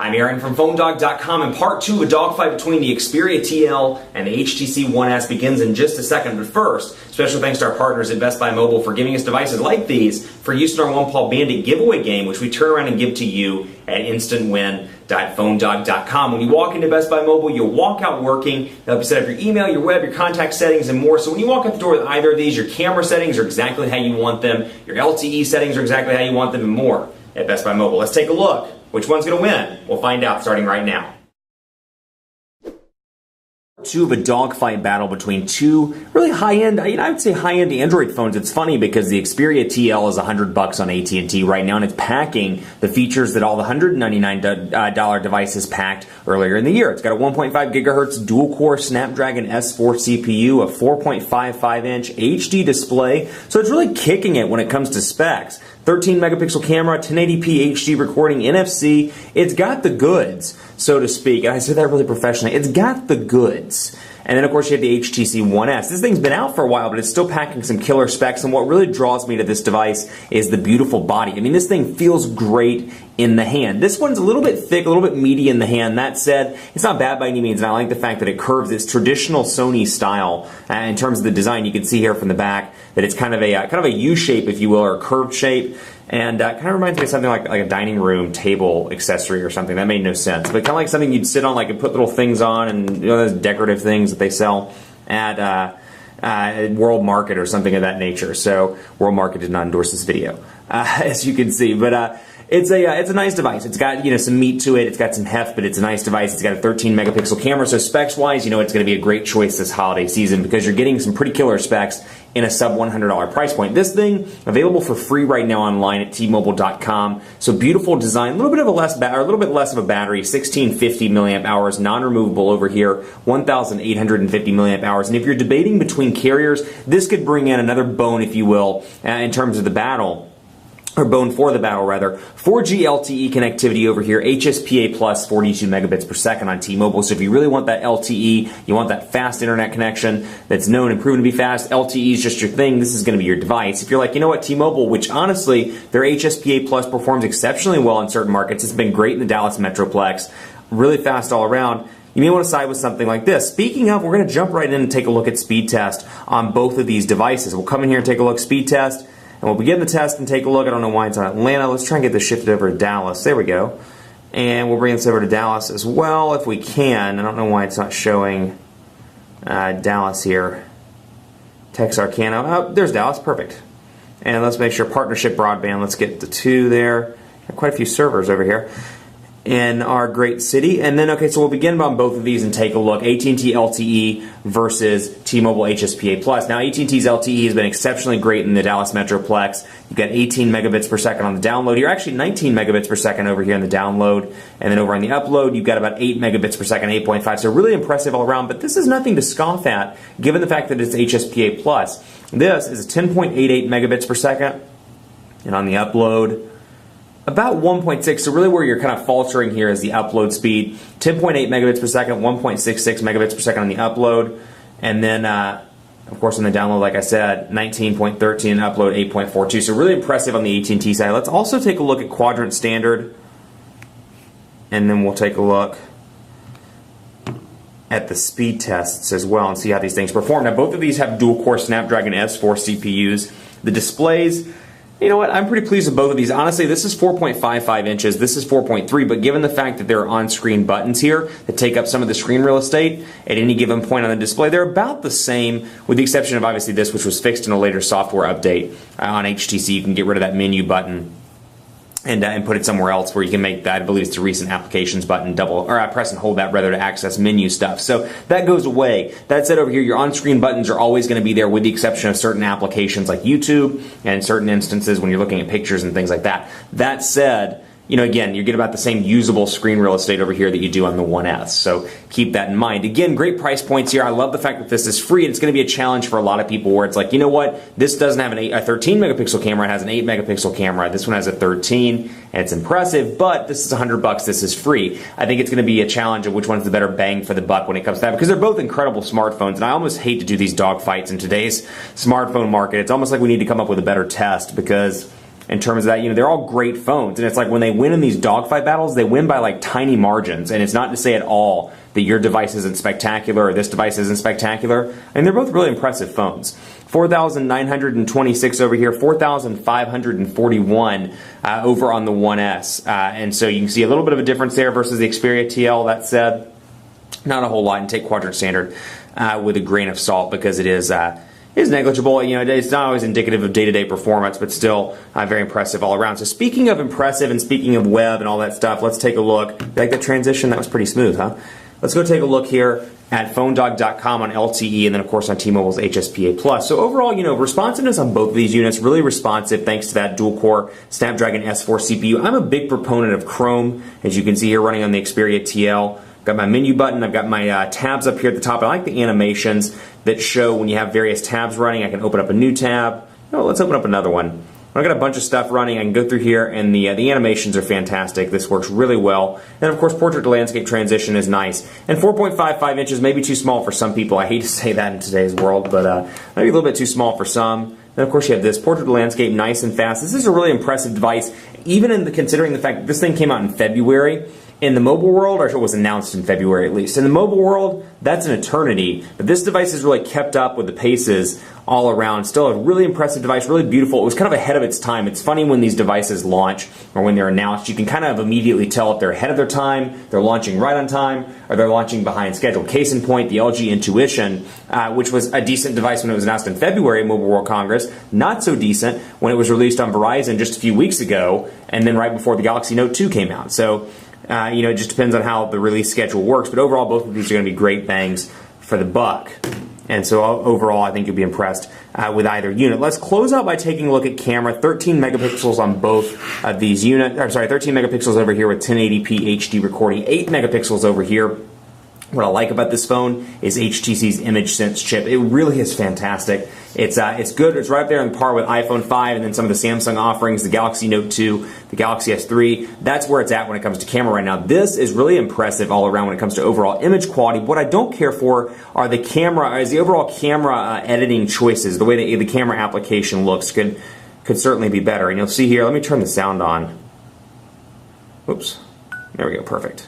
I'm Aaron from PhoneDog.com, and part 2 of a dogfight between the Xperia TL and the HTC One S begins in just a second. But first, special thanks to our partners at Best Buy Mobile for giving us devices like these for use in our One Paw Bandit giveaway game, which we turn around and give to you at instantwin.phonedog.com. When you walk into Best Buy Mobile, you'll walk out working. They'll help you set up your email, your web, your contact settings, and more. So when you walk out the door with either of these, your camera settings are exactly how you want them, your LTE settings are exactly how you want them, and more at Best Buy Mobile. Let's take a look. Which one's going to win? We'll find out starting right now. Two of a dogfight battle between two really high-end, I would say high-end Android phones. It's funny because the Xperia TL is $100 on AT&T right now, and it's packing the features that all the $199 devices packed earlier in the year. It's got a 1.5 gigahertz dual-core Snapdragon S4 CPU, a 4.55-inch HD display, so it's really kicking it when it comes to specs. 13 megapixel camera, 1080p HD recording, NFC. It's got the goods, so to speak. And I said that really professionally. It's got the goods. And then, of course, you have the HTC One S. This thing's been out for a while, but it's still packing some killer specs. And what really draws me to this device is the beautiful body. I mean, this thing feels great in the hand. This one's a little bit thick, a little bit meaty in the hand. That said, it's not bad by any means. And I like the fact that it curves. It's traditional Sony style in terms of the design. You can see here from the back that it's kind of a U shape, if you will, or a curved shape. And kind of reminds me of something like a dining room table accessory or something. That made no sense. But kind of like something you'd sit on, like, and put little things on, and you know those decorative things that they sell at World Market or something of that nature. So World Market did not endorse this video, as you can see. But it's a nice device. It's got some meat to it. It's got some heft, but it's a nice device. It's got a 13 megapixel camera. So specs wise, it's going to be a great choice this holiday season because you're getting some pretty killer specs in a sub $100 price point. This thing available for free right now online at tmobile.com. So beautiful design, a little bit less of a battery, 1650 milliamp hours, non-removable over here, 1850 milliamp hours. And if you're debating between carriers, this could bring in another bone, if you will, in terms of the battle. Or bone for the battle, rather. 4G LTE connectivity over here, HSPA plus 42 megabits per second on T-Mobile. So if you really want that LTE, you want that fast internet connection that's known and proven to be fast, LTE is just your thing, this is going to be your device. If you're like, you know what, T-Mobile, which honestly, their HSPA plus performs exceptionally well in certain markets, it's been great in the Dallas Metroplex, really fast all around, you may want to side with something like this. Speaking of, we're going to jump right in and take a look at speed test on both of these devices. We'll come in here and take a look, speed test. And we'll begin the test and take a look. I don't know why it's on Atlanta. Let's try and get this shifted over to Dallas. There we go. And we'll bring this over to Dallas as well if we can. I don't know why it's not showing Dallas here. Texarkana. Oh, there's Dallas. Perfect. And let's make sure partnership broadband. Let's get the 2 there. Quite a few servers over here in our great city. And then, okay, so we'll begin on both of these and take a look. AT&T LTE versus T-Mobile HSPA Plus. Now, AT&T's LTE has been exceptionally great in the Dallas Metroplex. You've got 18 megabits per second on the download. You're actually 19 megabits per second over here on the download. And then over on the upload, you've got about 8 megabits per second, 8.5. So really impressive all around. But this is nothing to scoff at, given the fact that it's HSPA Plus. This is 10.88 megabits per second. And on the upload, about 1.6, so really where you're kind of faltering here is the upload speed. 10.8 megabits per second, 1.66 megabits per second on the upload. And then, of course, on the download, like I said, 19.13, upload 8.42. So really impressive on the AT&T side. Let's also take a look at quadrant standard. And then we'll take a look at the speed tests as well and see how these things perform. Now, both of these have dual-core Snapdragon S4 CPUs. The displays, you know what, I'm pretty pleased with both of these. Honestly, this is 4.55 inches, this is 4.3, but given the fact that there are on-screen buttons here that take up some of the screen real estate at any given point on the display, they're about the same, with the exception of obviously this, which was fixed in a later software update on HTC. You can get rid of that menu button and put it somewhere else where you can make that, I believe it's the recent applications button, press and hold that rather to access menu stuff. So that goes away. That said, over here, your on-screen buttons are always going to be there with the exception of certain applications like YouTube and certain instances when you're looking at pictures and things like that. That said, again, you get about the same usable screen real estate over here that you do on the One S. So keep that in mind. Again, great price points here. I love the fact that this is free. It's going to be a challenge for a lot of people where it's like, you know what? This doesn't have a 13 megapixel camera. It has an 8 megapixel camera. This one has a 13, and it's impressive, but this is $100. This is free. I think it's going to be a challenge of which one's the better bang for the buck when it comes to that, because they're both incredible smartphones, and I almost hate to do these dogfights in today's smartphone market. It's almost like we need to come up with a better test because in terms of that. You know, they're all great phones, and it's like when they win in these dogfight battles, they win by like tiny margins, and it's not to say at all that your device isn't spectacular or this device isn't spectacular. And they're both really impressive phones. 4,926 over here, 4,541 over on the 1S. And so you can see a little bit of a difference there versus the Xperia TL. That said, not a whole lot, and take quadrant standard with a grain of salt because it is negligible. You know, it's not always indicative of day-to-day performance, but still very impressive all around. So speaking of impressive and speaking of web and all that stuff, let's take a look. You like that transition? That was pretty smooth, huh? Let's go take a look here at PhoneDog.com on LTE, and then of course on T-Mobile's HSPA+. So overall, you know, responsiveness on both of these units, really responsive thanks to that dual-core Snapdragon S4 CPU. I'm a big proponent of Chrome, as you can see here running on the Xperia TL. Got my menu button, I've got my tabs up here at the top. I like the animations that show when you have various tabs running. I can open up a new tab. Oh, let's open up another one. I've got a bunch of stuff running. I can go through here, and the animations are fantastic. This works really well. And of course, portrait to landscape transition is nice. And 4.55 inches may be too small for some people. I hate to say that in today's world, but maybe a little bit too small for some. Then of course you have this portrait to landscape, nice and fast. This is a really impressive device, even considering the fact that this thing came out in February. In the mobile world, or it was announced in February at least. In the mobile world, that's an eternity. But this device has really kept up with the paces all around. Still a really impressive device, really beautiful. It was kind of ahead of its time. It's funny when these devices launch or when they're announced, you can kind of immediately tell if they're ahead of their time, they're launching right on time, or they're launching behind schedule. Case in point, the LG Intuition, which was a decent device when it was announced in February at Mobile World Congress, not so decent when it was released on Verizon just a few weeks ago, and then right before the Galaxy Note 2 came out. So you know, it just depends on how the release schedule works, but overall both of these are going to be great bangs for the buck. And so overall I think you'll be impressed with either unit. Let's close out by taking a look at camera. 13 megapixels on both of these units. I'm sorry, 13 megapixels over here with 1080p HD recording, 8 megapixels over here. What I like about this phone is HTC's ImageSense chip. It really is fantastic. It's good. It's right there on par with iPhone 5 and then some of the Samsung offerings, the Galaxy Note 2, the Galaxy S3. That's where it's at when it comes to camera right now. This is really impressive all around when it comes to overall image quality. What I don't care for are the overall camera editing choices. The way the camera application looks could certainly be better. And you'll see here, let me turn the sound on. Oops. There we go. Perfect.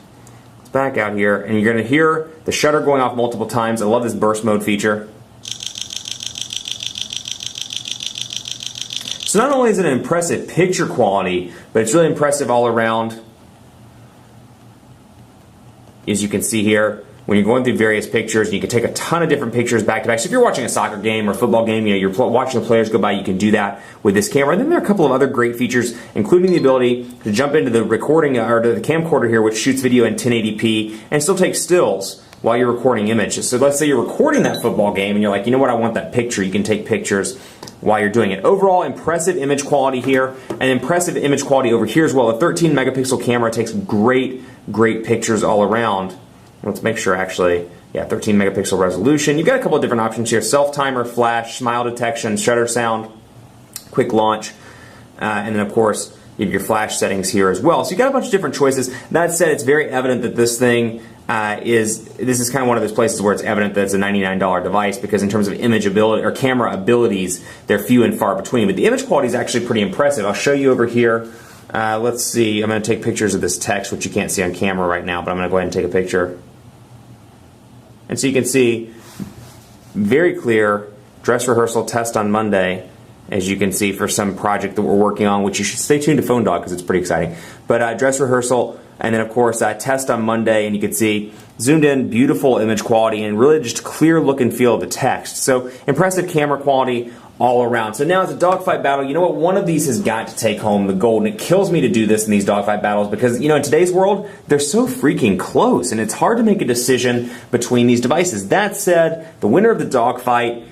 Back out here, and you're going to hear the shutter going off multiple times. I love this burst mode feature. So not only is it an impressive picture quality, but it's really impressive all around. As you can see here, when you're going through various pictures, you can take a ton of different pictures back to back. So if you're watching a soccer game or football game, you know, you're watching the players go by, you can do that with this camera. And then there are a couple of other great features, including the ability to jump into the recording or to the camcorder here, which shoots video in 1080p and still takes stills while you're recording images. So let's say you're recording that football game and you're like, you know what, I want that picture. You can take pictures while you're doing it. Overall, impressive image quality here, and impressive image quality over here as well. A 13 megapixel camera takes great pictures all around. Let's make sure actually, yeah, 13 megapixel resolution. You've got a couple of different options here. Self-timer, flash, smile detection, shutter sound, quick launch, and then of course you have your flash settings here as well. So you've got a bunch of different choices. That said, it's very evident that this thing this is kind of one of those places where it's evident that it's a $99 device, because in terms of image ability or camera abilities, they're few and far between. But the image quality is actually pretty impressive. I'll show you over here. Let's see. I'm going to take pictures of this text, which you can't see on camera right now, but I'm going to go ahead and take a picture. And so you can see very clear dress rehearsal test on Monday, as you can see, for some project that we're working on, which you should stay tuned to Phone Dog because it's pretty exciting. But dress rehearsal, and then of course test on Monday, and you can see zoomed in, beautiful image quality, and really just clear look and feel of the text. So impressive camera quality all around. So now it's a dogfight battle. You know what? One of these has got to take home the gold, and it kills me to do this in these dogfight battles because, you know, in today's world, they're so freaking close, and it's hard to make a decision between these devices. That said, the winner of the dogfight,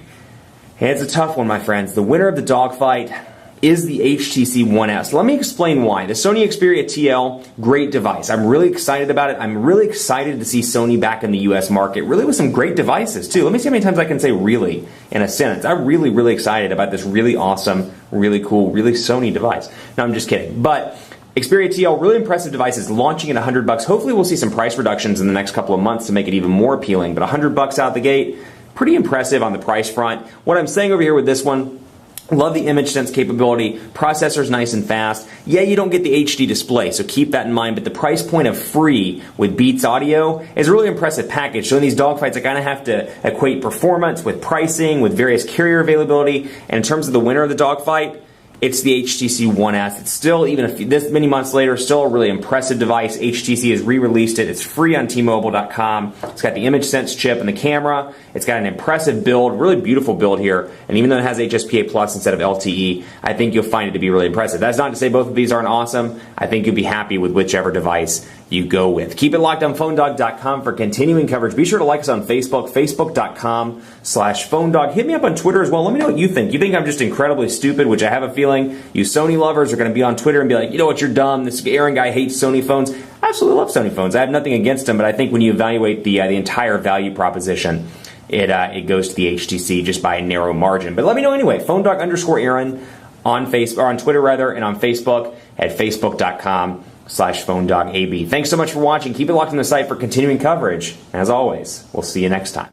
and it's a tough one, my friends, the winner of the dogfight is the HTC One S. Let me explain why. The Sony Xperia TL, great device. I'm really excited about it. I'm really excited to see Sony back in the US market, really with some great devices too. Let me see how many times I can say really in a sentence. I'm really excited about this really awesome, really cool, really Sony device. No, I'm just kidding. But Xperia TL, really impressive devices, launching at $100. Hopefully we'll see some price reductions in the next couple of months to make it even more appealing. But $100 out the gate, pretty impressive on the price front. What I'm saying over here with this one, Love the image sense capability. Processor's nice and fast. Yeah, you don't get the HD display, so keep that in mind. But the price point of free with Beats Audio is a really impressive package. So in these dogfights, I kind of have to equate performance with pricing, with various carrier availability. And in terms of the winner of the dogfight, it's the HTC One S. It's still, even this many months later, still a really impressive device. HTC has re-released it. It's free on T-Mobile.com. It's got the image sense chip and the camera. It's got an impressive build, really beautiful build here. And even though it has HSPA Plus instead of LTE, I think you'll find it to be really impressive. That's not to say both of these aren't awesome. I think you'll be happy with whichever device you go with. Keep it locked on PhoneDog.com for continuing coverage. Be sure to like us on Facebook, Facebook.com/PhoneDog. Hit me up on Twitter as well. Let me know what you think. You think I'm just incredibly stupid, which I have a feeling you Sony lovers are going to be on Twitter and be like, you know what, you're dumb. This Aaron guy hates Sony phones. I absolutely love Sony phones. I have nothing against them, but I think when you evaluate the entire value proposition, it goes to the HTC just by a narrow margin. But let me know anyway. PhoneDog_Aaron on Facebook, or on Twitter rather, and on Facebook at Facebook.com/PhoneDogAB. Thanks so much for watching. Keep it locked on the site for continuing coverage. As always, we'll see you next time.